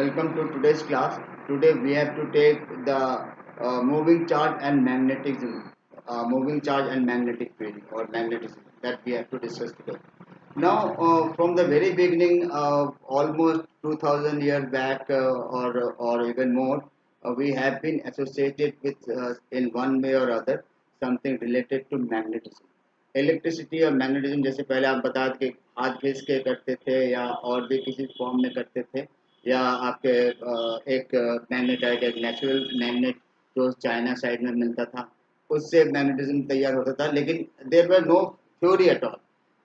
welcome to today's class. Today we have to take the moving charge and magnetism, moving charge and magnetic field or magnetism that we have to discuss today. Now, from the very beginning, almost 2000 years back or even more, we have been associated with in one way or other something related to magnetism. Electricity और magnetism जैसे पहले आप बता के हाथ घिस के करते थे या और भी किसी फॉर्म में करते थे या आपके एक मैग्नेट है एक नेचुरल मैग्नेट जो चाइना साइड में मिलता था उससे मैग्नेटिज्म तैयार होता था लेकिन there were no theory at all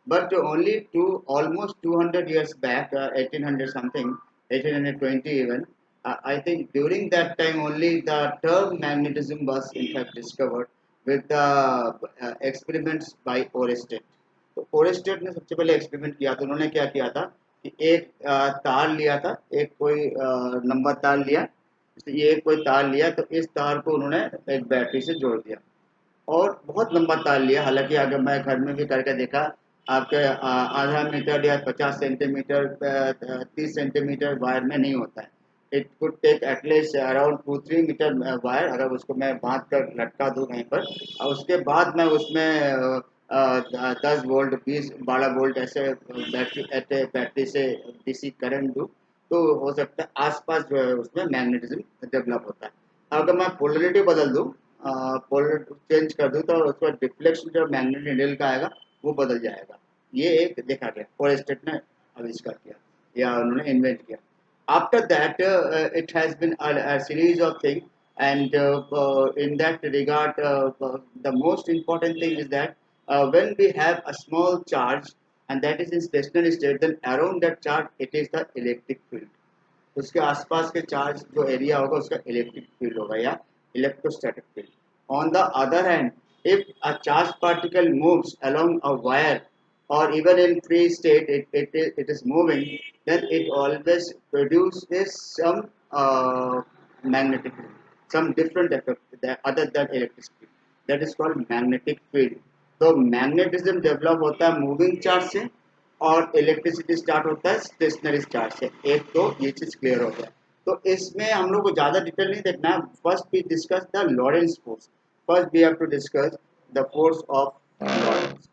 but only to almost 200 years back 1800 something 1820 even I think during that time only the term magnetism was in fact discovered with the experiments by Oersted. तो Oersted ने सबसे पहले experiment किया था उन्होंने क्या किया था कि एक तार लिया था एक कोई लंबा तार लिया ये कोई तार लिया तो इस तार को उन्होंने एक बैटरी से जोड़ दिया और बहुत लंबा तार लिया हालांकि अगर मैं घर में भी करके देखा आपके आधा मीटर या 50 सेंटीमीटर 30 सेंटीमीटर वायर में नहीं होता है it could take at least around 2-3 metre wire अगर उसको मैं बांध कर लटका दूँ कहीं पर और उसके बाद मैं उसमें 10 वोल्ट 20-12 वोल्ट ऐसे बैटरी से डीसी करंट दूँ तो हो सकता है आसपास जो है उसमें मैग्नेटिज्म डेवलप होता है अगर मैं पोलरिटी बदल दूँ पोलर चेंज कर दूँ तो उसका डिफ्लेक्शन जो मैग्नेट नीडल का आएगा वो बदल जाएगा ये एक देखा गया फोरेस्टेट ने आविष्कार किया या उन्होंने इन्वेंट किया after that it has been a series of things and in that regard the most important thing is that when we have a small charge and that is in stationary state then around that charge it is the electric field उसके आसपास के charge जो area होगा उसका electric field होगा या electrostatic field on the other hand if a charged particle moves along a wire or even in free state it is moving then it always produces some magnetic field some different effect that other than electricity that is called magnetic field तो magnetism develop होता है moving charge से और electricity start होता है stationery charge से एक तो ये चीज क्लियर हो गया तो इसमें हम लोग को ज्यादा डिटेल नहीं देखना है first we discuss the Lorentz force first we have to discuss the force of Lorentz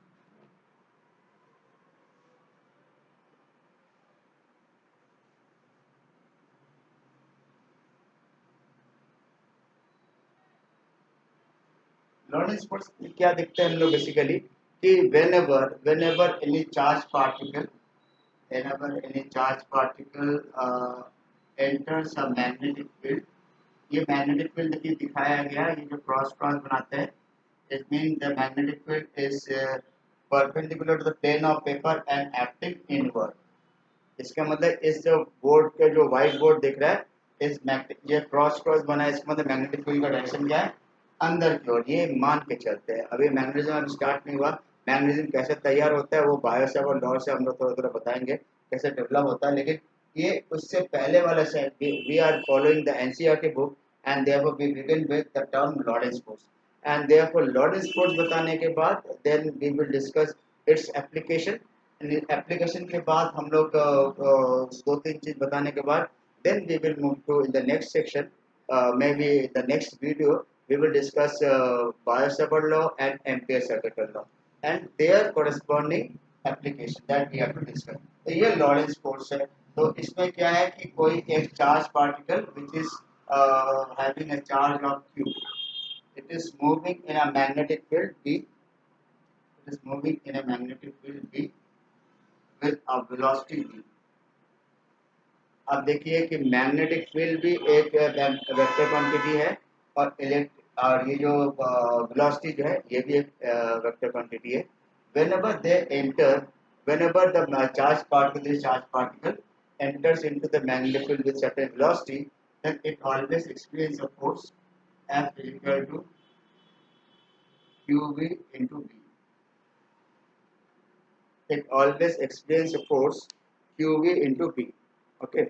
Lorentz force क्या देखते हैं हम लोग बेसिकली कि whenever any charge particle whenever any charge particle enters a magnetic field ये मैग्नेटिक फील्ड देखिए दिखाया गया ये जो क्रॉस क्रॉस बनाते हैं it mean the magnetic field is perpendicular to the plane of paper and acting inward इसका मतलब इस जो बोर्ड के जो व्हाइट बोर्ड दिख रहा है इस ये क्रॉस क्रॉस बना है इसका मतलब मैग्नेटिक फील्ड का डायरेक्शन क्या है अंदर की ओर ये मान के चलते हैं अभी मैग्नेटिज्म अभी स्टार्ट नहीं हुआ मैग्नेटिज्म कैसे तैयार होता है वो बायोसेव और लॉ से हम लोग थोड़ा थोड़ा बताएंगे कैसे डेवलप होता है लेकिन ये उससे पहले वाला से we are following the NCERT book and therefore we begin with the term Lorentz force and therefore Lorentz force बताने के बाद then we will discuss its application application के बाद हम लोग दो तीन चीज बताने के बाद then we will move to in the next section maybe the next video we will discuss Biot-Savart law and Ampere-Circuital law and their corresponding application that we have to discuss. तो ये लॉरेंस फोर्स है तो इसमें क्या है कि कोई एक charge particle which is having a charge of q it is moving in a magnetic field b it is moving in a magnetic field b with a velocity v अब देखिए कि मैग्नेटिक फील्ड भी एक vector quantity है और और ये जो वेलोसिटी जो है ये भी एक वेक्टर क्वांटिटी है whenever they enter whenever the charge particle enters into the magnetic field with certain velocity then it always experiences a force F is equal to qv into v it always experiences a force qv into v okay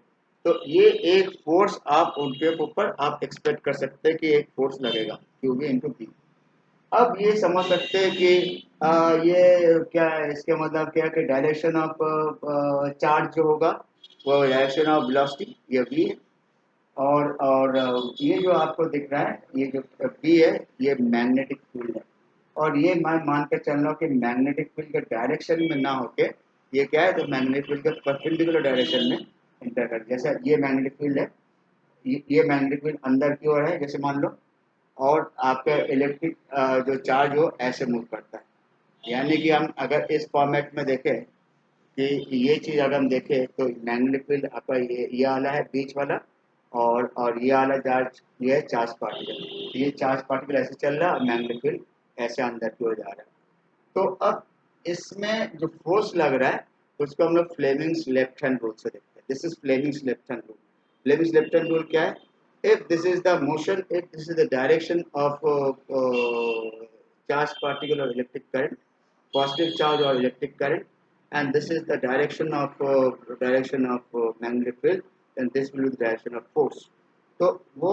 तो ये एक force आप उनके ऊपर आप expect कर सकते हैं कि एक फोर्स लगेगा क्यूबी इंटू बी अब ये समझ सकते हैं कि ये क्या है इसके मतलब क्या कि डायरेक्शन ऑफ चार्ज जो होगा वो डायरेक्शन ऑफ वेलोसिटी ये भी है ये जो आपको दिख रहा है, ये जो बी है, ये मैग्नेटिक फील्ड है। और ये मैं मान के चल रहा हूँ कि मैग्नेटिक फील्ड के डायरेक्शन में ना होके ये क्या है, तो मैग्नेटिक फील्ड के परपेंडिकुलर डायरेक्शन में इंटर कर, जैसे ये मैग्नेटिक फील्ड है, ये मैग्नेटिक फील्ड अंदर की ओर है जैसे मान लो, और आपका इलेक्ट्रिक जो चार्ज हो ऐसे मूव करता है। यानी कि हम अगर इस फॉर्मेट में देखें कि ये चीज़ अगर हम देखें तो मैग्नेटिक फील्ड आपका ये वाला है बीच वाला, और ये वाला चार्ज ये है चार्ज पार्टिकल, तो ये चार्ज पार्टिकल ऐसे चल रहा है और मैग्नेटिक फील्ड ऐसे अंदर की ओर जा रहा है। तो अब इसमें जो फोर्स लग रहा है उसको हम लोग फ्लेमिंग्स लेफ्ट हैंड रूल से देखते हैं। This is Fleming's left hand rule. Fleming's left hand rule क्या है? If this is the motion, if this is the direction of charge particle or electric current, positive charge or electric current, and this is the direction of magnetic field, then this will be the direction of force. तो वो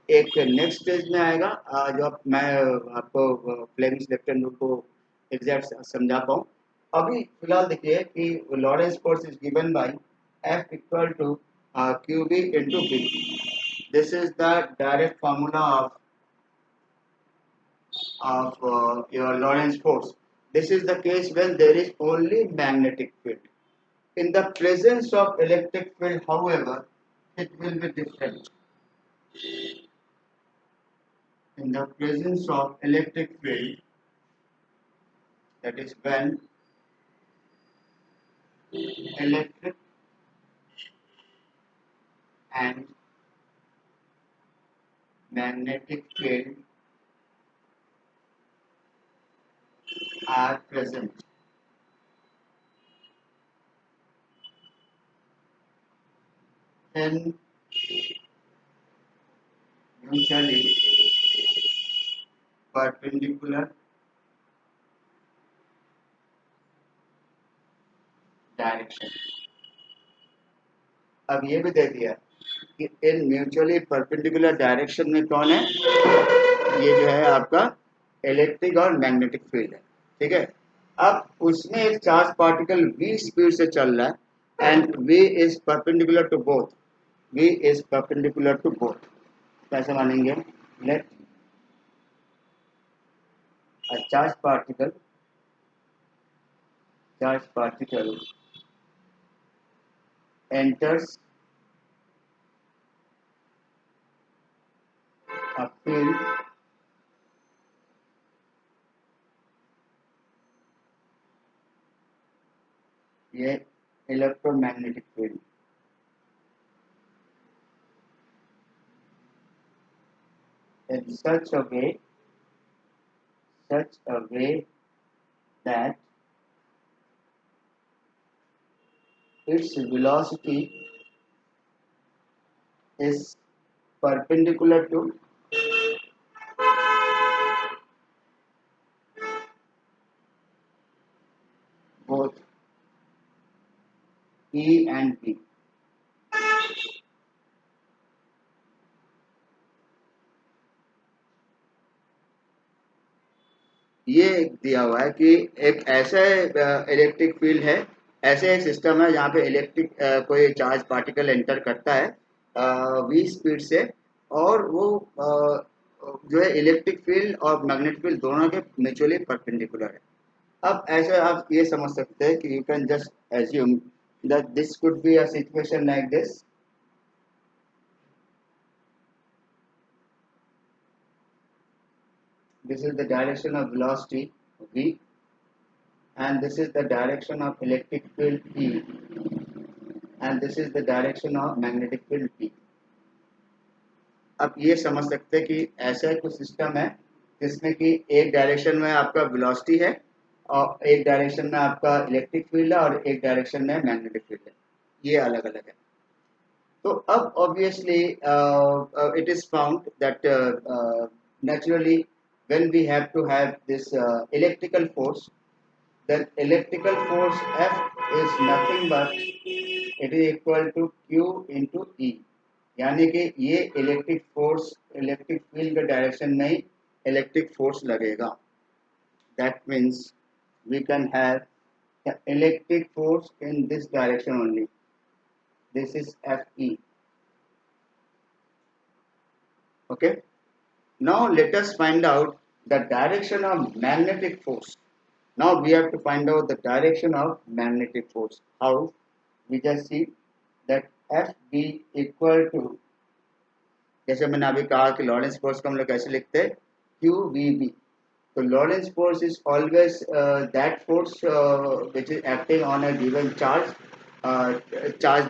एक next stage में आएगा, जो मैं आपको Fleming's left hand rule को exact समझा पाऊँ। अभी फिलहाल देखिए कि Lorentz force is given by F equal to Q B into B. This is the direct formula of your Lorentz force. This is the case when there is only magnetic field. In the presence of electric field, however, it will be different. In the presence of electric field, that is when electric and magnetic field are present. Then mutually perpendicular direction. अब ये भी दे दिया कि इन mutually perpendicular direction में कौन है, ये जो है आपका इलेक्ट्रिक और मैग्नेटिक फील्ड है। ठीक है, अब उसमें एक चार्ज पार्टिकल v स्पीड से चल रहा है and v is perpendicular to both, v is perpendicular to both. कैसे मानेंगे? Let a charge particle enters a field ये electromagnetic field in such a way that its velocity is perpendicular to both E and B। ये दिया हुआ है कि एक ऐसा इलेक्ट्रिक फील्ड है, ऐसे एक सिस्टम है जहाँ पे इलेक्ट्रिक कोई चार्ज पार्टिकल एंटर करता है v स्पीड से, और वो जो है इलेक्ट्रिक फील्ड और मैग्नेटिक फील्ड दोनों के म्यूचुअली परपेंडिकुलर है। अब ऐसे आप ये समझ सकते हैं कि you can just assume that this could be a situation like this. This is the direction of velocity v, and this is the direction of electric field E, and this is the direction of magnetic field P। अब ये समझ सकते हैं कि ऐसा कुछ system है जिसमें कि एक डायरेक्शन में आपका वेलोसिटी है और एक डायरेक्शन में आपका इलेक्ट्रिक फील्ड है और एक डायरेक्शन में मैग्नेटिक फील्ड है, ये अलग अलग है। तो अब obviously it is found that naturally when we have to have this electrical force, then electrical force F is nothing but it is equal to Q into E। यानी कि ये इलेक्ट्रिक फोर्स इलेक्ट्रिक फील्ड के direction में ही electric force लगेगा। That means we can have the electric force in this direction only, this is F E. Okay. Now let us find out the direction of magnetic force. Now we have to find out the direction of magnetic force. How? We just see that FB equal to, जैसे मैंने अभी कहा कि Lorentz force को हम लोग कैसे लिखते हैं, QVB. So Lorentz force is always that force which is acting on a given charged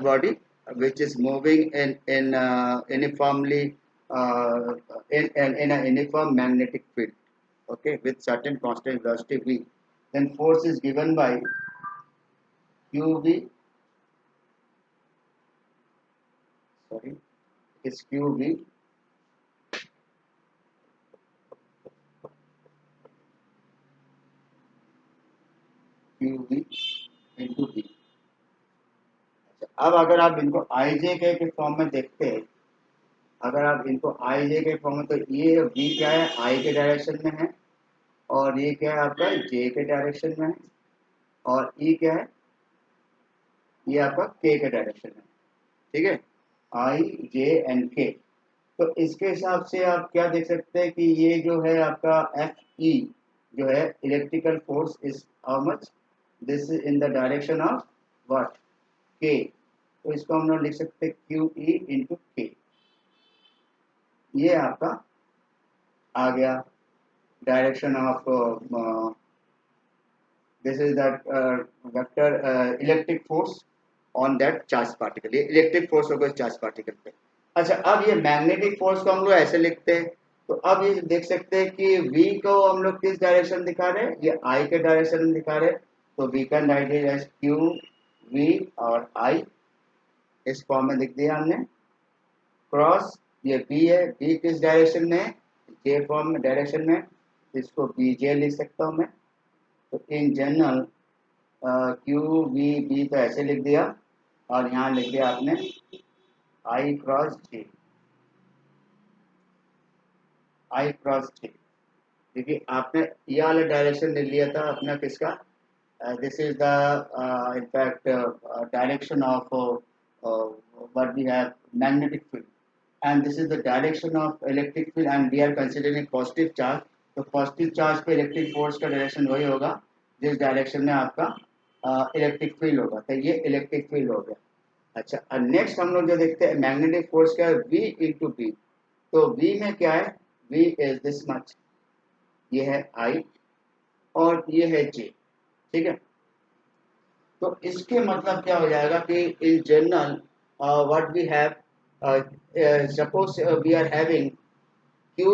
body, which is moving in uniformly in a uniform magnetic field. Okay, with certain constant velocity v. Then force is given by QV. Sorry, is QV QV into V. अब अगर आप इनको IJ के form में देखते हैं, अगर आप इनको IJ के फॉर्म में, तो ये V क्या है, I के डायरेक्शन में है, और ये क्या है आपका J के डायरेक्शन में है, और E क्या है, ये आपका K के डायरेक्शन में, ठीक है, I J एंड K. तो इसके हिसाब से आप क्या देख सकते हैं कि ये जो है आपका FE जो है electrical force is how much, this is in the direction of what, K. तो इसको हम लोग लिख सकते हैं QE इंटू K. ये आपका आ गया direction of, this is that vector electric force on that charge particle. ये इलेक्ट्रिक फोर्स होगा चार्ज पार्टिकल पे. अच्छा, अब ये मैग्नेटिक फोर्स को हम लोग ऐसे लिखते हैं, तो अब ये देख सकते हैं कि V को हम लोग किस डायरेक्शन दिखा रहे हैं, ये I के डायरेक्शन में दिखा रहे हैं. तो V can write it as Q V और I, इस फॉर्म में लिख दिया हमने. क्रॉस ये B है, B किस डायरेक्शन में है, J फॉर्म में डायरेक्शन में, इसको BJ लिख सकता हूँ मैं. तो इन जनरल QVB तो ऐसे लिख दिया, और यहाँ लिख दिया आपने I cross J, I cross J, क्योंकि आपने ये वाला डायरेक्शन ले लिया था अपना किसका, this is the in fact direction of what we have magnetic field, and this is the direction of electric field, and we are considering positive charge. तो पॉजिटिव चार्ज पे इलेक्ट्रिक फोर्स का direction वही होगा जिस direction में आपका electric field होगा. तो ये इलेक्ट्रिक फील्ड हो गया. अच्छा, नेक्स्ट हम लोग जो देखते हैं मैग्नेटिक फोर्स क्या है, V इंटू बी. तो V में क्या है, V इज दिस मच, ये है I और ये है J, ठीक है. तो इसके मतलब क्या हो जाएगा कि in general what we have, suppose we are having Q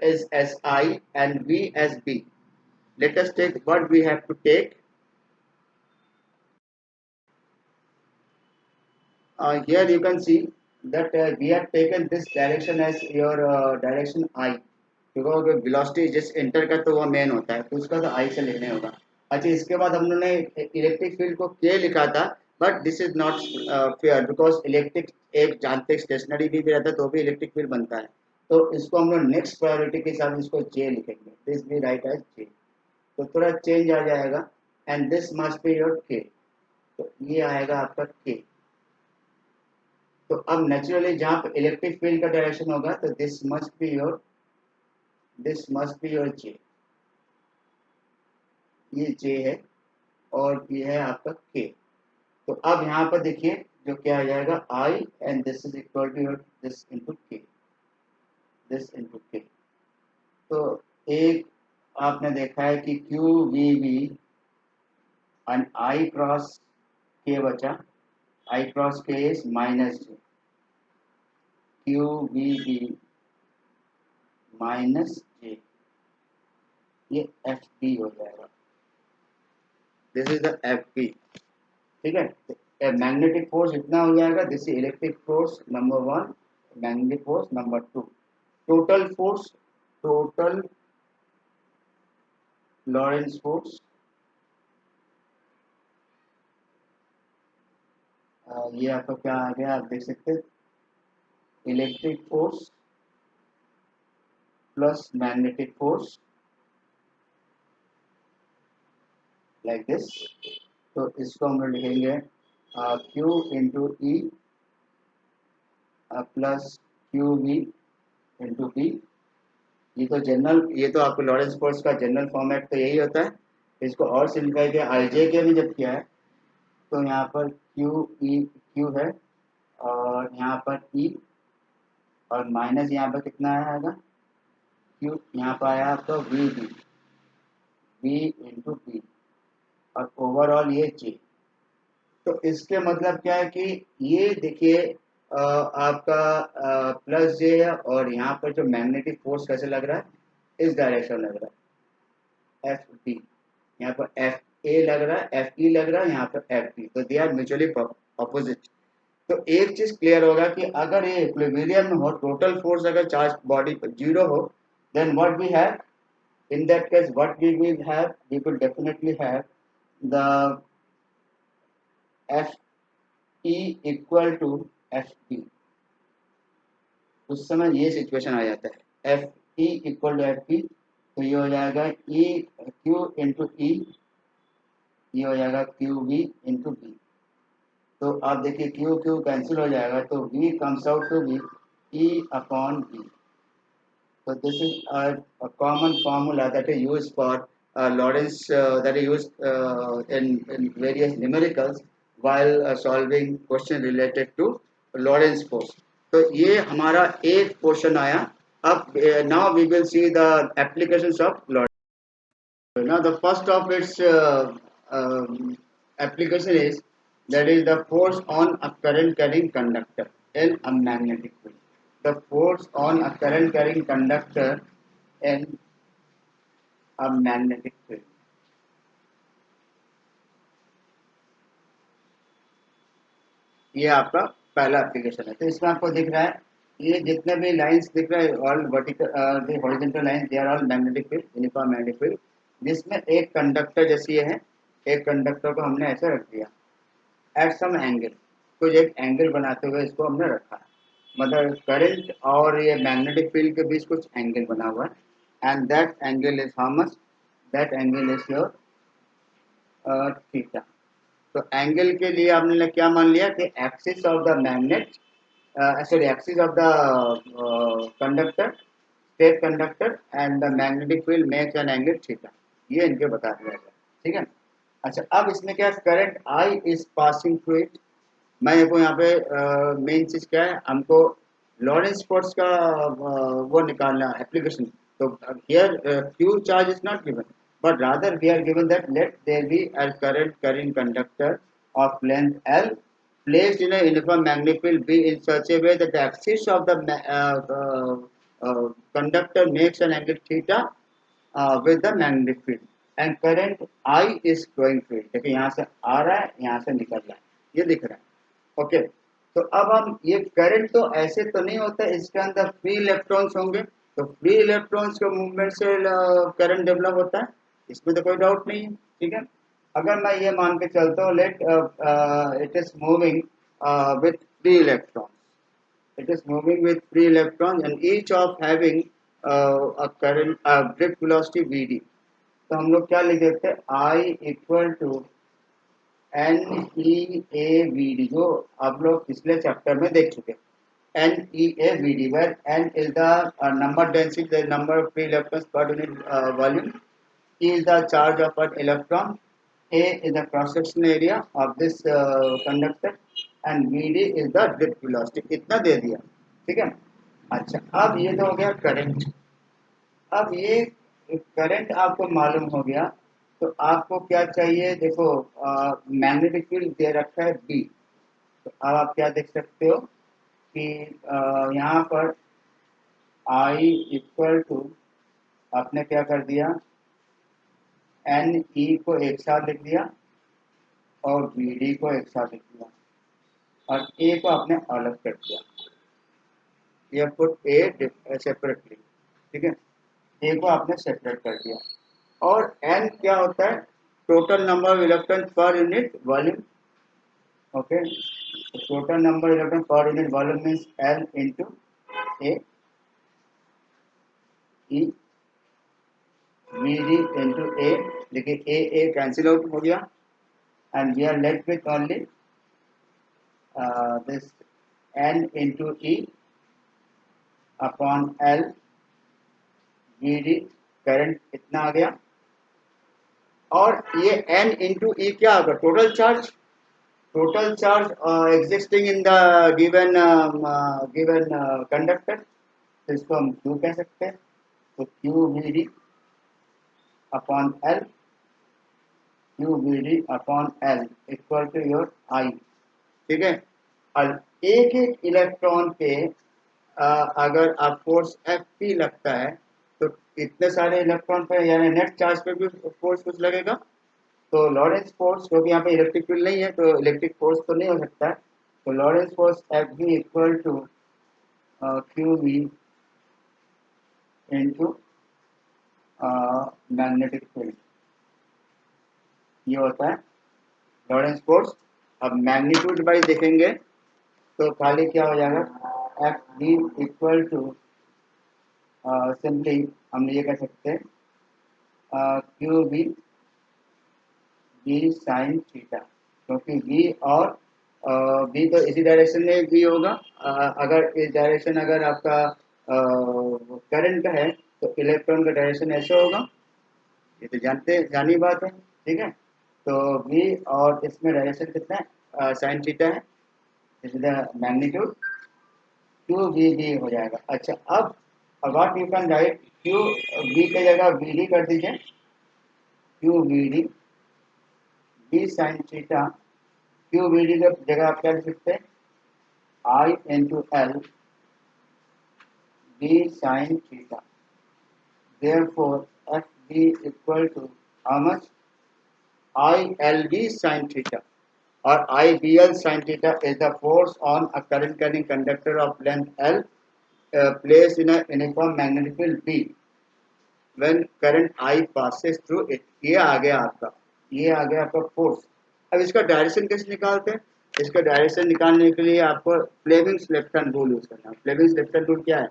is as I and V as B. Let us take what we have to take. Here you can see that we have taken this direction as your direction I, क्योंकि velocity जिस enter का तो वो main होता है, तो उसका तो I से लेने होगा. अच्छा, इसके बाद हम लोगों ने इलेक्ट्रिक फील्ड को K लिखा था, but this is not fair because electric एक जानते स्टेशनरी भी रहता है तो भी इलेक्ट्रिक फील्ड बनता है. तो इसको हम लोग नेक्स्ट प्रायोरिटी के साथ इसको J लिखेंगे, दिस भी राइट एज J. तो थोड़ा चेंज आ जाएगा, and this must be your K. तो ये आएगा आपका K. तो अब नेचुरली जहाँ पे इलेक्ट्रिक फील्ड का डायरेक्शन होगा तो this must be your J. ये J है और ये है आपका K. तो अब यहाँ पर देखिए जो क्या आ जाएगा, I and this is equal to your this into K, this into K. तो एक आपने देखा है कि QVB and I cross K बचा, I cross K is minus J, QVB minus J, ये FB हो जाएगा. दिस इज द FB, ठीक है. मैग्नेटिक फोर्स इतना हो जाएगा, this is electric force number 1, magnetic force number 2, total force, total Lorentz force, ये आपका क्या आ गया आप देख सकते हैं, electric force plus magnetic force like this. तो इसको हम लोग लिखेंगे Q into E plus QV into B. ये तो जनरल, ये तो आपको लॉरेंस फोर्स का जनरल फॉर्मेट तो यही होता है। इसको और सिंप्लीफाई किया आई जे के में जब किया है तो यहाँ पर क्यू ई क्यू है और यहाँ पर ई और माइनस यहाँ पर कितना आएगा क्यू, यहाँ पर आया आपका V B, V into B और ओवरऑल ये जे। तो इसके मतलब क्या है कि ये देखिए आपका प्लस जे है और यहाँ पर जो मैग्नेटिक फोर्स कैसे लग रहा है, इस डायरेक्शन लग रहा है एफ बी। यहाँ पर एफ ए लग रहा है, एफ ई लग रहा है, यहाँ पर एफ बी, तो दे आर म्यूचुअली अपोजिट। तो एक चीज क्लियर होगा कि अगर ये इक्विलिब्रियम में हो, टोटल फोर्स अगर चार्ज बॉडी पर जीरो हो, then what we have, in that case what we will have, we will definitely have the F E equal to F B। उस समय ये सिचुएशन आ जाता है F E equal to F B, तो ये हो जाएगा E Q इंटू ई, ये हो जाएगा क्यू बी इंटू बी। तो आप देखिए क्यू क्यू कैंसिल हो जाएगा तो V comes out to be E upon B. So this is a common formula that is used for Lorentz, that is used in various numericals while solving question related to Lorentz force. तो ये हमारा एक portion आया। अब now we will see the applications of Lorentz. Now the first of its application is, that is the force on a current carrying conductor in a magnetic field. The force on a current carrying conductor in a magnetic field. ये आपका पहला application है। तो इसमें आपको दिख रहा है ये जितने भी लाइंस दिख रहे हैं all vertical horizontal lines, they are all magnetic field, uniform magnetic field, जिसमें एक कंडक्टर जैसी ये है, एक कंडक्टर को हमने ऐसे रख दिया एट सम एंगल, कुछ एक एंगल बनाते हुए इसको हमने रखा है। मतलब करंट और ये मैग्नेटिक फील्ड के बीच कुछ एंगल बना हुआ है and that angle is how much, that angle is your theta. तो एंगल के लिए आपने क्या मान लिया कि axis of the magnet, sorry axis of the conductor, state conductor and the magnetic field makes an angle theta, ये इनके बता दिया गया। ठीक है। अच्छा अब इसमें क्या current I is passing through it. मैं देखो यहाँ पे मेन चीज क्या है, हमको लॉरेंस फोर्स का वो निकालना एप्लीकेशन। तो here Q charge is not given, but rather we are given that let there be a current carrying conductor of length L placed in a uniform magnetic field B in such a way that the axis of the conductor makes an angle theta with the magnetic field and current I is flowing through it। देखिए यहाँ से आ रहा है, यहाँ से निकल रहा है, ये दिख रहा है। ओके, तो अब हम ये करंट तो ऐसे तो नहीं होता, इसके अंदर फ्री इलेक्ट्रॉन्स होंगे, तो फ्री इलेक्ट्रॉन्स के मूवमेंट से करंट डेवलप होता है, इसमें तो कोई डाउट नहीं है। ठीक है। अगर मैं ये मान के चलता हूँ let it is moving with free electron, it is moving with free electrons and each of having a current drift velocity vd। तो हम लोग क्या लिख देते हैं, I equal to N E A V D, जो आप लोग पिछले चैप्टर में देख चुके हैं। N E A V D, where N is the number density, the number of free electrons per unit volume, E is the charge of an electron, A is the cross-section area of this conductor and VD is the drift velocity। इतना दे दिया। ठीक है। अच्छा अब ये तो हो गया करंट। अब ये करंट आपको मालूम हो गया तो आपको क्या चाहिए, देखो मैग्नेटिक फील्ड दे रखा है B। तो अब आप क्या देख सकते हो कि यहाँ पर I इक्वल टू आपने क्या कर दिया, एन ई को एक साथ लिख दिया और बी डी को एक साथ लिख दिया और ए को आपने अलग कर दिया, ये पुट ए सेपरेटली। ठीक है, ए को आपने सेपरेट कर दिया। और एन क्या होता है, total number of electron per unit volume. Okay, total number electron per unit volume means L into A E V D into A. देखिए ए कैंसिल आउट हो गया and we are left with only this n into e upon L V D, current इतना आ गया, और ये N into E क्या होगा, total charge existing in the given conductor, तो इसको हम क्यू कह सकते हैं। तो Q V D upon L, Q V D upon L equal to your I, ठीक है। और एक एक इलेक्ट्रॉन पे अगर आप फोर्स एफ पी लगता है तो इतने सारे इलेक्ट्रॉन पे यानी नेट चार्ज पे भी फोर्स कुछ लगेगा। तो लॉरेंस फोर्स, क्योंकि यहाँ पे इलेक्ट्रिक फील्ड नहीं है तो इलेक्ट्रिक फोर्स तो नहीं हो सकता है, तो Lorentz force F B equal to Q B into magnetic field, ये होता है लॉरेंस फोर्स। अब मैग्नीट्यूड वाइज देखेंगे तो खाली क्या हो जाएगा, F B equal to simply हम ये कह सकते हैं Q B B sine theta, क्योंकि बी और बी तो इसी डायरेक्शन में बी होगा। अगर इस डायरेक्शन अगर आपका करंट है तो इलेक्ट्रॉन का डायरेक्शन ऐसे होगा, ये तो जानी बात है, ठीक है। तो बी और इसमें डायरेक्शन कितना है, साइन थीटा है, is the magnitude, Q B B हो जाएगा। अच्छा, अब what you can write, Q B की जगह बी डी कर दीजिए, Q B D B sine theta, Q B D की जगह आप क्या लिख सकते हैं, I into L B sine theta, therefore F B equal to how much, I L B sine theta, और I B L sine theta is the force on a current carrying conductor of length L placed in a uniform magnetic field B when current I passes through it। ये आ गया आपका, ये आ गया आपका force. अब इसका direction कैसे निकालते हैं, इसका डायरेक्शन निकालने के लिए आपको Fleming's left hand rule use करना है। फ्लेमिंग्स लेफ्ट हैंड रूल क्या है,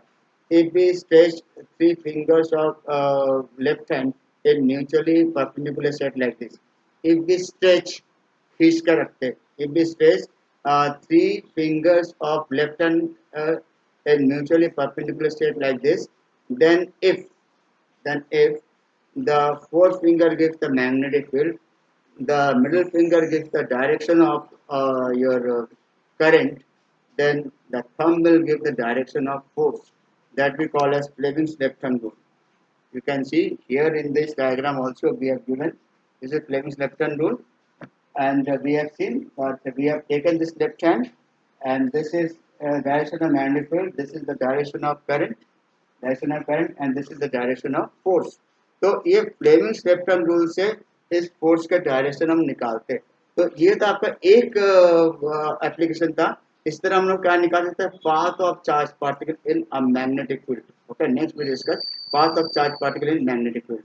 if we stretch three fingers of left hand in mutually perpendicular set like this, if we stretch, खींच कर रखते हैं, if we stretch three fingers of left hand in mutually perpendicular state like this, then if the fourth finger gives the magnetic field, the middle finger gives the direction of your current, then the thumb will give the direction of force, that we call as Fleming's left hand rule. You can see here in this diagram also we have given, this is Fleming's left hand rule, and we have seen that we have taken this left hand, and this is direction of magnetic field, this is the direction of current, and this is the direction of force। तो ये Fleming's left hand rule से इस force का direction हम निकालते हैं। तो ये तो आपका एक एप्लीकेशन था। इस तरह हम लोग क्या निकाल सकते हैं, path of charge particle in a magnetic field. Okay, next we discuss path of charge particle in magnetic field.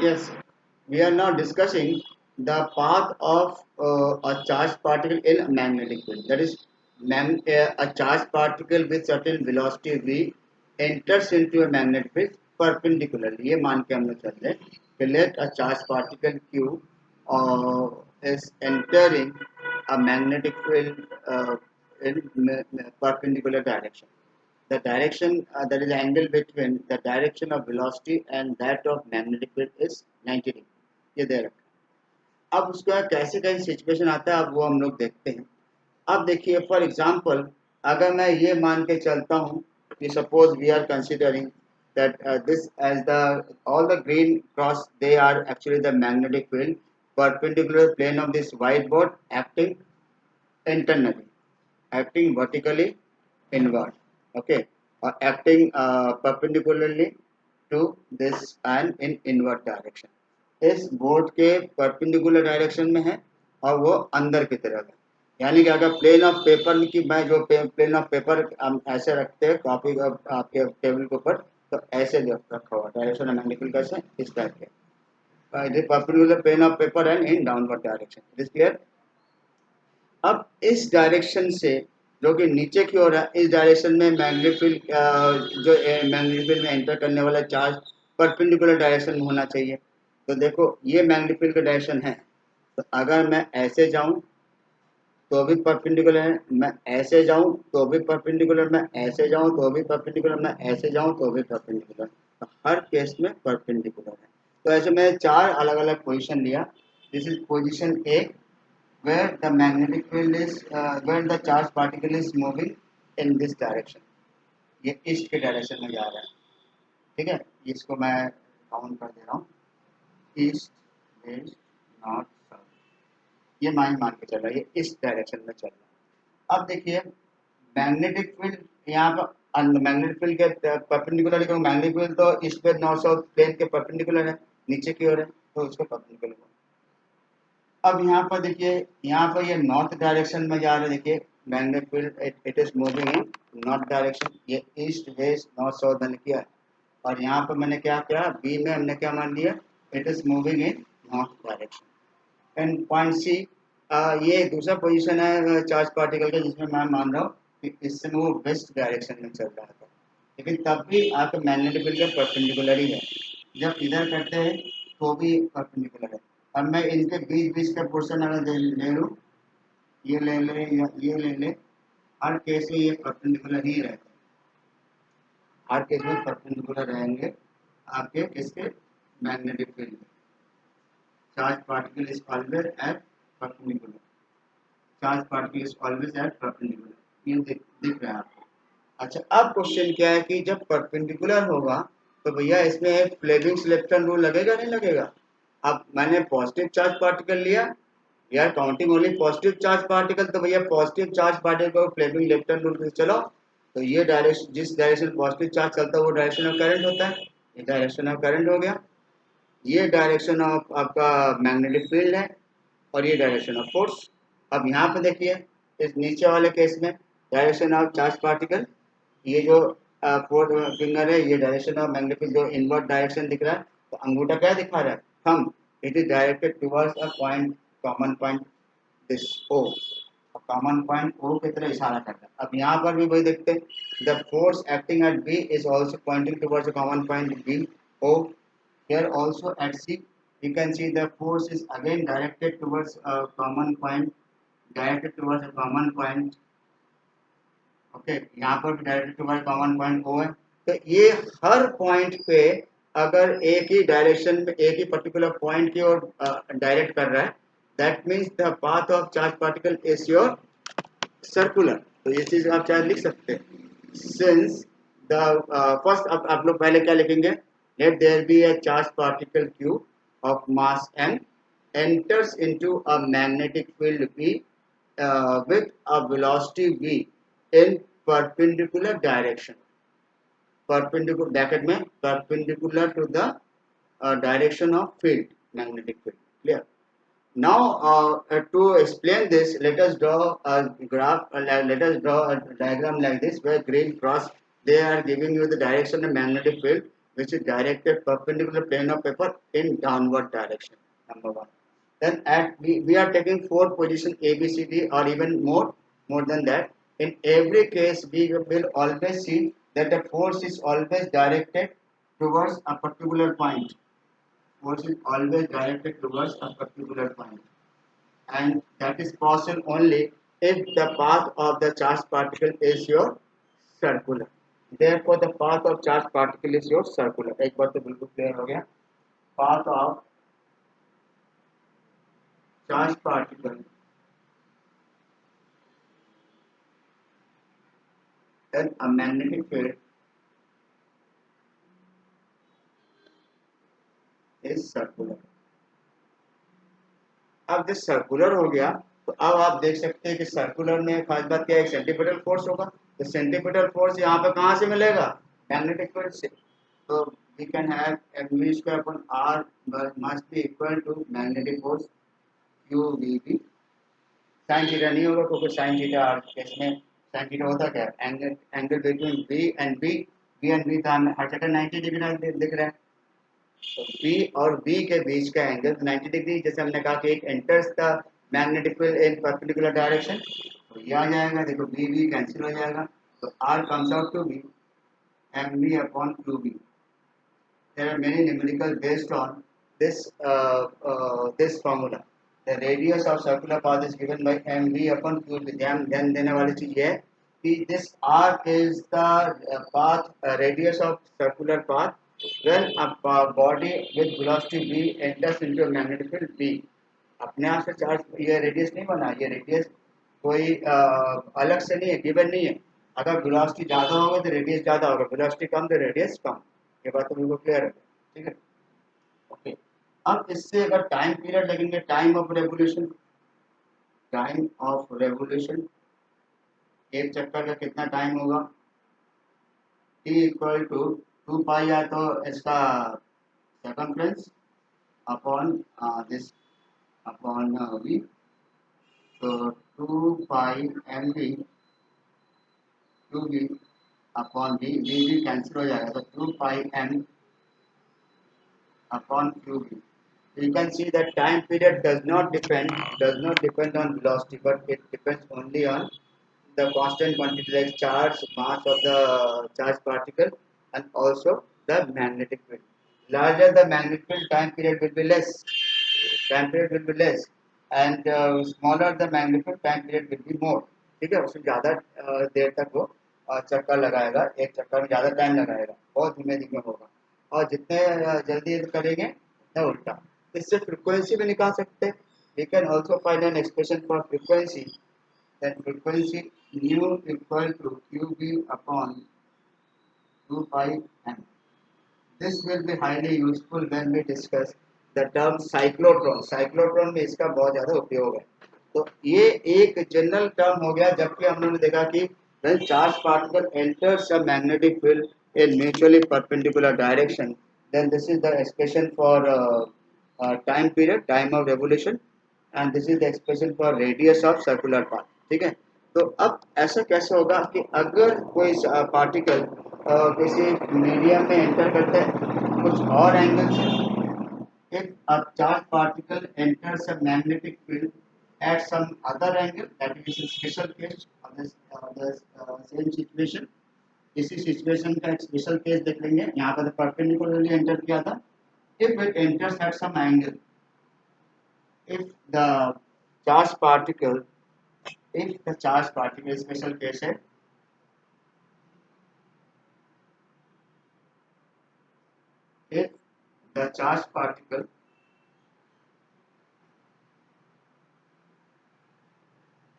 Yes, we are now discussing the path of a charged particle in a magnetic field. That is, a charged particle with certain velocity v enters into a magnetic field perpendicularly. ये मान के हम लोग चल रहे हैं कि let a charged particle q is entering a magnetic field in perpendicular direction. The direction, that is the angle between the direction of velocity and that of magnetic field is 90 degree, ये दे रखा। अब उसका कैसे कैसे situation आता है अब वो हम लोग देखते हैं। अब देखिए, फॉर एग्जांपल अगर मैं ये मान के चलता हूँ कि suppose we are considering that this as the all the green cross, they are actually the magnetic field perpendicular plane of this whiteboard acting internally, acting vertically inward, okay, or acting perpendicularly to this and in inward direction। इस board के perpendicular direction में है और वो अंदर की तरफ है। यानी कि अगर प्लेन ऑफ पेपर की मैं जो प्लेन ऑफ पेपर हम ऐसे रखते हैं कॉपी आपके टेबल के ऊपर, तो ऐसे रखा हुआ डायरेक्शन ऑफ मैग्नेटिक कैसे इस टाइप के, it is perpendicular plane of paper and in downward direction. It is clear. अब इस डायरेक्शन से जो कि नीचे की ओर है, इस डायरेक्शन में मैग्नेटिक फील्ड जो मैग्नेटिक फील्ड में एंटर करने वाला चार्ज परपेंडिकुलर डायरेक्शन में होना चाहिए। तो देखो ये मैग्नेटिक फील्ड का डायरेक्शन है, तो अगर मैं ऐसे जाऊं तो भी परपेंडिकुलर है, मैं ऐसे जाऊं तो भी परपेंडिकुलर, मैं ऐसे जाऊं तो भी परपेंडिकुलर, मैं ऐसे जाऊं तो भी परपेंडिकुलर, तो हर केस में परपेंडिकुलर है। तो ऐसे मैं चार अलग अलग पोजीशन लिया। This is position A, where the magnetic field is where the charged particle is moving in this direction, ये ईस्ट के डायरेक्शन में जा रहा है। ठीक है, इसको मैं काउंट कर दे रहा हूँ, ईस्ट वेस्ट नॉर्थ साउथ, ये मान मान के चल रहा है, ये इस डायरेक्शन में चल रहा है। अब देखिए मैग्नेटिक फील्ड यहाँ पर, मैग्नेटिक फील्ड के परपेंडिकुलर लिखो, मैग्नेटिक फील्ड तो east west north south plane के परपेंडिकुलर है, नीचे की ओर है, तो उसको परपेंडिकुलर। अब यहाँ पर देखिए, यहाँ पर ये नॉर्थ डायरेक्शन में जा रहा है, देखिए magnetic field it is moving in north direction, ये ईस्ट वेस्ट नॉर्थ साउथ मैंने किया। और यहाँ पर मैंने क्या किया, बी में हमने क्या मान लिया, it is moving in north direction. And point C, ये दूसरा पोजीशन है चार्ज पार्टिकल का, जिसमें मैं मान रहा हूँ कि इस समय वो वेस्ट डायरेक्शन में चल रहा था, लेकिन तब भी आपके मैग्नेटिक फील्ड के परपेंडिकुलर ही है। जब इधर करते हैं तो भी परपेंडिकुलर है। अब मैं इनके बीच बीच का पोर्शन अगर ले लूँ, ये ले ले या ये ले ले, हर केस में ये परपेंडिकुलर ही रहता है, हर केस में परपेंडिकुलर रहेंगे आपके इसके मैग्नेटिक फील्ड में। Charge particle is always at perpendicular, charge particle is always at perpendicular, ये दिख रहा है आपको। अच्छा, अब क्वेश्चन क्या है कि जब परपेंडिकुलर होगा तो भैया इसमें एक फ्लेमिंग्स लेफ्टन रूल लगेगा नहीं लगेगा। अब मैंने पॉजिटिव चार्ज पार्टिकल लिया, we are counting only positive charge particle, तो भैया पॉजिटिव चार्ज पार्टिकल को फ्लेमिंग लेफ्टन रूल से चलो, तो ये डायरेक्शन, जिस डायरेक्शन पॉजिटिव चार्ज चलता है वो डायरेक्शन ऑफ करंट होता है, ये डायरेक्शन ऑफ करंट हो गया, ये डायरेक्शन ऑफ आपका मैग्नेटिक फील्ड है, और ये डायरेक्शन ऑफ फोर्स। अब यहाँ पे देखिए इस नीचे वाले केस में डायरेक्शन ऑफ चार्ज पार्टिकल, ये जो फोर्थ फिंगर है, ये डायरेक्शन ऑफ मैग्नेटिक जो इनवर्ट डायरेक्शन दिख रहा है, तो अंगूठा क्या दिखा रहा है, thumb, it is directed towards a point, common point this O, common point O की तरह इशारा करता है। अब यहाँ पर भी वही देखते हैं, the force acting at B is also pointing towards a common point B O, here also at C you can see the force is again directed towards a common point, directed towards a common point, okay यहाँ पर भी directed toward common point O है। तो ये हर point पे अगर एक ही direction में एक ही पर्टिकुलर पॉइंट की ओर डायरेक्ट कर रहा है, that means the path of charge particle is your circular. तो ये चीज आप चाहे लिख सकते हैं, सिंस द फर्स्ट, अब आप लोग पहले क्या लिखेंगे, let there be a charge particle q of mass m enters into a magnetic field b with a velocity v in perpendicular direction, perpendicular bracket में perpendicular to the direction of field, magnetic field, clear? Now to explain this, let us draw a graph, let us draw a diagram like this, where green cross, they are giving you the direction of magnetic field which is directed perpendicular plane of paper in downward direction, number one. Then at we are taking four position A, B, C, D, or even more than that. In every case, we will always see that the force is always directed towards a particular point. Force is always directed towards a particular point, and that is possible only if the path of the charged particle is your circular. Therefore, the path of charged particle is your circular. एक बार तो बिल्कुल clear हो गया, path of charged particle in a magnetic field is circular. अब जब circular हो गया तो अब आप देख सकते हैं कि सर्कुलर में खास बात क्या है, सेंटीपिटल फोर्स होगा, तो सेंटीपिटल फोर्स यहाँ पे कहाँ से मिलेगा, मैग्नेटिक फील्ड से। तो we can have mv square upon r must be equal to magnetic force q v b। Sine theta नहीं होगा क्योंकि साइन थीटा r केस में साइन थीटा होता क्या है, angle angle between b and b तो हमें हर जगह 90 डिग्री दिख रहा है, तो B और B के बीच का एंगल 90 डिग्री, जैसे हमने कहा कि एक enters the magnetic field in perpendicular direction, तो ये आ जाएगा, देखो B कैंसिल हो जाएगा, तो R comes out to be mv upon qb। There are many numerical based on this this formula, the radius of circular path is given by mv upon qb। ध्यान देने वाली चीज ये है कि this arc is the path radius of circular path when a body with velocity v enters into a magnetic field b। अपने आप से चार्ज ये रेडियस नहीं बना, ये रेडियस कोई अलग से नहीं है, गिवन नहीं है। अगर वेलोसिटी ज़्यादा होगा तो रेडियस ज़्यादा होगा, वेलोसिटी कम तो रेडियस कम। ये बात तो बिल्कुल क्लियर है, ठीक है। ओके, अब इससे अगर टाइम पीरियड लगेंगे, टाइम ऑफ रेवोल्यूशन एक चक्कर का कितना टाइम होगा, टी इक्वल टू 2 पाई या तो इसका circumference upon this upon V. तो 2 pi M V Q V upon V, V cancel हो जाएगा, तो 2 pi M upon qb। You can see that time period does not depend on velocity, but it depends only on the constant quantity like charge, mass of the charged particle, and also the magnetic field. Larger the magnetic field, time period will be less. Time period will be less, and smaller the magnetic field, time period will be more। ठीक है, उसमें ज़्यादा देर तक वो चक्कर लगाएगा, एक चक्कर में ज़्यादा टाइम लगाएगा, बहुत धीमे धीमे होगा। और जितने जल्दी करेंगे उतना उल्टा। इससे फ्रीक्वेंसी भी निकाल सकते हैं। We can also find an expression for frequency, that frequency nu equal to Q B upon 2 pi M. This will be highly useful when we discuss the term cyclotron। Cyclotron में इसका बहुत ज़्यादा उपयोग है। तो ये एक जनरल टर्म हो गया, जबकि हम लोगों ने देखा कि when charged particle enters a magnetic field in mutually perpendicular direction, then this is the expression for time period, time of revolution, and this is the expression for radius of circular path। ठीक है, तो अब ऐसा कैसे होगा कि अगर कोई पार्टिकल किसी मीडियम में एंटर करते हैं कुछ और एंगल से, if a charged particle enters a magnetic field at some other angle, that is a special case of this same situation। इसी सिचुएशन का एक स्पेशल केस देख लेंगे। यहाँ पर परपेंडिकुलरली एंटर किया था। If it enters at some angle, if the charged particle special case है, if the charged particle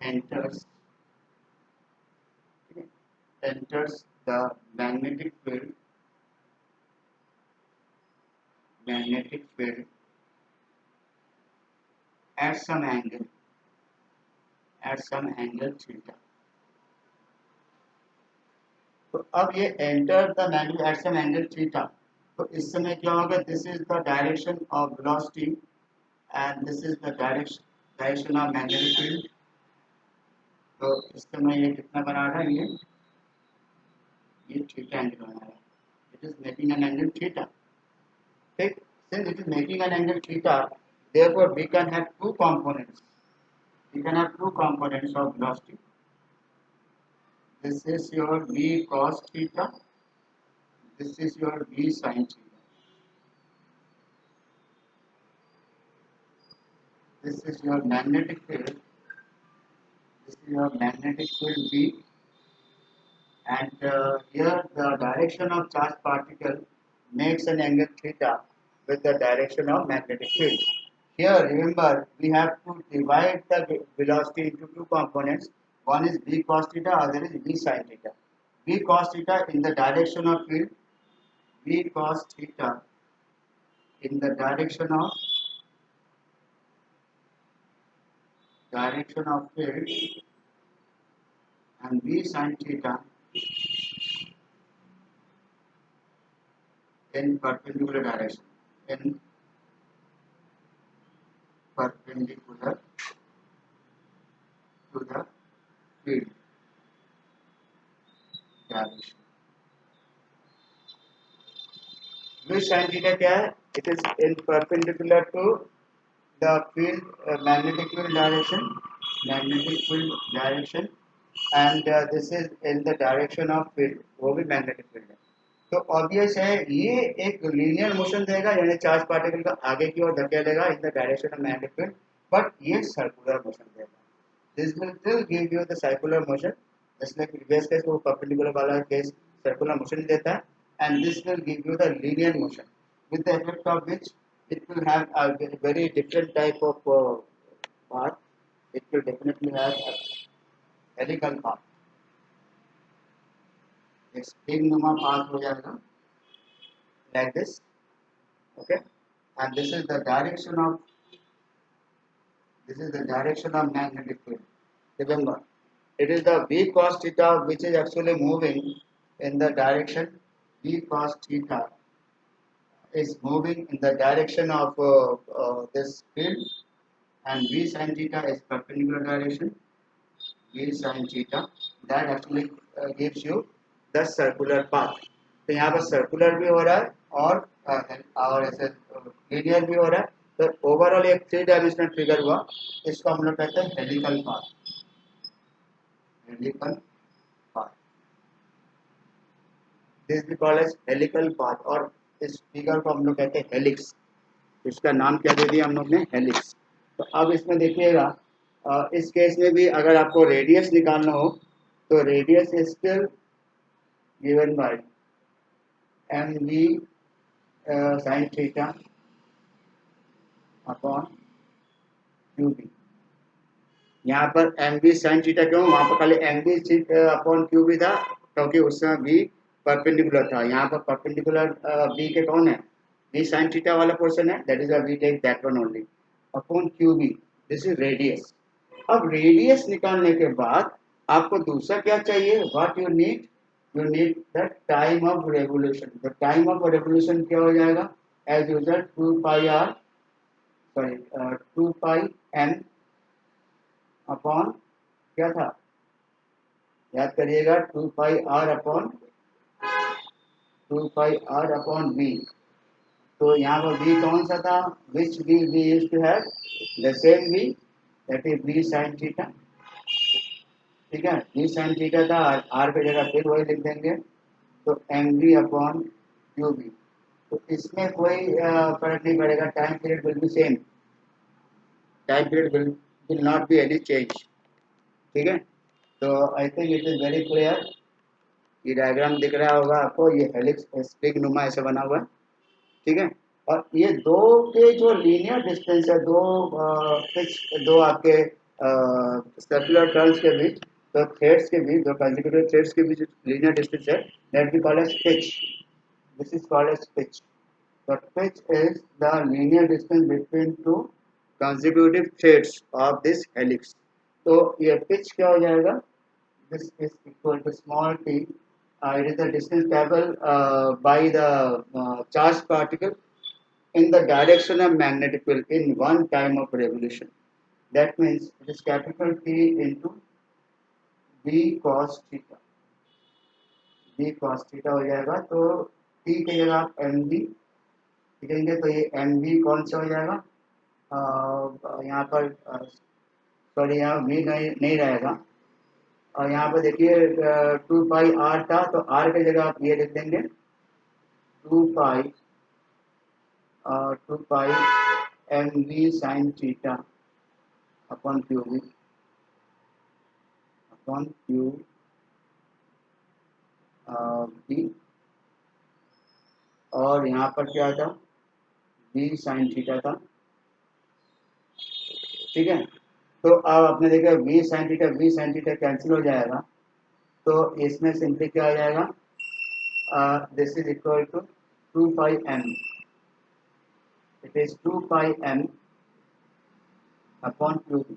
enters the magnetic field at some angle theta। तो अब ये enter the magnet at some angle theta, तो इस समय क्या होगा, this is the direction of velocity and this is the direction of magnetic field. तो इस समय ये कितना बना रहा है, ये थीटा एंगल बना रहा है। It is making an angle theta. ठीक, since it is making an angle theta, therefore we can have two components, of velocity। This is your v cos theta, this is your v sin theta, this is your magnetic field, v, and here the direction of charged particle makes an angle theta with the direction of magnetic field। Here remember we have to divide the velocity into two components, one is v cos theta, other is v sin theta। v cos theta in the direction of field, v cos theta in the direction of field, and v sin theta in perpendicular direction, perpendicular to the field direction। v sin theta क्या है, it is in perpendicular to the field magnetic field direction, and this is in the direction of field, वो भी magnetic field है। तो obvious है ये एक linear motion देगा, यानी चार्ज पार्टिकल का आगे की ओर धकेलेगा in the direction of magnetic field. But ये सर्कुलर मोशन देगा. This will still give you the circular motion, just like previous case वो परपेंडिकुलर वाला केस सर्कुलर मोशन देता है, and this will give you the linear motion with the effect of which it will have a very different type of path. It will definitely have a helical path. A spring-numa path हो जाएगा like this, okay? And this is the direction of magnetic field. Remember, it is the v cos theta which is actually moving in the direction. V cos theta is moving in the direction of this field, and v sin theta is perpendicular direction. V sin theta that actually gives you the circular path. तो यहाँ पर circular भी हो रहा है और ऐसे linear भी हो रहा है. तो ओवरऑल एक 3 डायमेंशनल फिगर हुआ. इसको हम लोग कहते हैं helical path. Helical path, this भी कॉल्ड एज हेलिकल पाथ. और इस फिगर को हम लोग कहते हैं हेलिक्स. इसका नाम क्या दे दिया हम लोग ने, हेलिक्स. तो अब इसमें देखिएगा, इस केस में भी अगर आपको रेडियस निकालना हो तो radius is still given by M V sine theta upon Q B. यहाँ पर एम बी साइन थीटा क्यों, वहाँ पर खाली M B upon Q B था क्योंकि उस समय बी परपेंडिकुलर था. यहाँ पर परपेंडिकुलर बी के कौन है, बी साइन थीटा वाला पोर्शन है, that is we take that one only upon Q B. This is radius. अब रेडियस निकालने के बाद आपको दूसरा क्या चाहिए, what you need, you need the time of revolution. The time of revolution क्या हो जाएगा, as usual 2 pi R, sorry 2 pi M upon क्या था, याद करिएगा, 2 pi R upon 2 pi R upon B. तो यहाँ पर बी कौन सा था, which B we used to have the same B, that is B sine theta. ठीक है, बी साइन थीटा था, आर की जगह फिर वही लिख देंगे. तो M B upon Q B. तो इसमें कोई फर्क नहीं पड़ेगा, time period will be same, time period will not be any change. ठीक है, तो I think it is very clear. ये डायग्राम दिख रहा होगा आपको, ये हेलिक्स स्प्रिंग नुमा ऐसे बना हुआ है. ठीक है, और ये दो के जो लीनियर डिस्टेंस है, दो आपके सर्कुलर टर्न्स के बीच, तो थ्रेड्स के बीच, दो कंसेक्यूटिव थ्रेड्स के बीच लीनियर डिस्टेंस है, that we call as pitch. This is called as pitch. The pitch is the linear distance between two consecutive threads of this helix. तो ये पिच क्या हो जाएगा, this is equal to small t. It is the distance traveled by the charged particle in the direction of magnetic field in one time of revolution. That means it is capital T into b cos theta. b cos theta हो जाएगा. तो t की जगह आप M B लिखेंगे, तो ये M B कौन सा हो जाएगा, यहाँ पर सॉरी यहाँ v नहीं रहेगा. और यहाँ पर देखिए 2 पाई आर था, तो आर की जगह आप ये लिख देंगे 2 pi M B sine theta upon Q B upon Q B. और यहाँ पर क्या था, बी साइन थीटा था. ठीक है, तो अब आपने देखा v साइन थीटा कैंसिल हो जाएगा. तो इसमें सिंपली क्या हो जाएगा, this is equal to 2 pi M. It is 2 pi M upon Q B.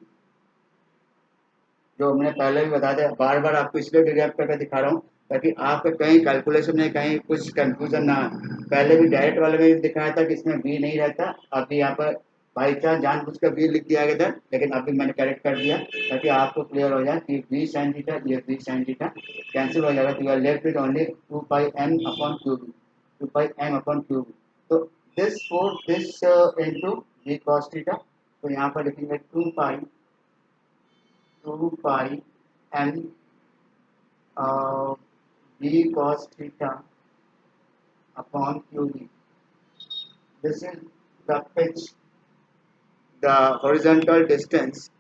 जो हमने पहले भी बता दिया, बार बार आपको इसलिए डिराइव करके दिखा रहा हूँ ताकि आपके कहीं कैलकुलेशन में कहीं कुछ कंफ्यूजन ना आए. पहले भी डायरेक्ट वाले में भी दिखाया था कि इसमें बी नहीं रहता. अभी यहाँ पर बाई चांस जानबूझ कर बी लिख दिया गया था, लेकिन अभी मैंने करेक्ट कर दिया ताकि आपको क्लियर हो जाए कि बी साइन थीटा, ये बी साइन थीटा कैंसिल हो जाएगा. तो you are left with only 2 pi M upon Q B, 2 pi M upon Q B. तो this into B cos theta. तो यहाँ पर लिखेंगे 2 pi M b cos theta upon qb. This is the pitch the horizontal distance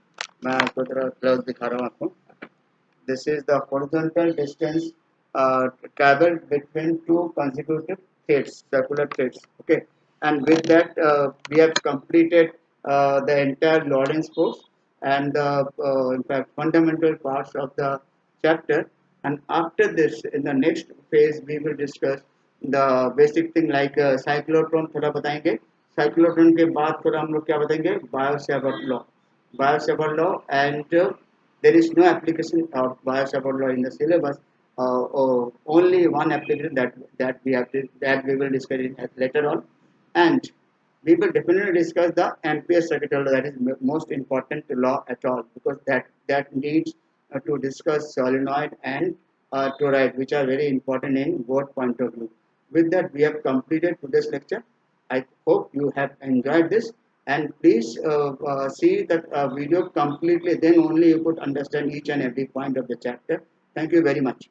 मैं आपको थोड़ा close दिखा रहा हूँ आपको. This is the horizontal distance traveled between two consecutive threads, circular threads. Okay, and with that we have completed the entire Lorentz force and the in fact fundamental parts of the chapter. And after this, in the next phase, we will discuss the basic thing like cyclotron. थोड़ा बताएंगे. Cyclotron के बाद थोड़ा हम लोग क्या बताएंगे? Biot-Savart law and there is no application of Biot-Savart law in the syllabus. Only one application that we will discuss in, later on, and we will definitely discuss the Ampere's circuit law. That is most important law at all because that needs to discuss solenoid and toroid, which are very important in both point of view. With that, we have completed today's lecture. I hope you have enjoyed this, and please see that video completely. Then only you could understand each and every point of the chapter. Thank you very much.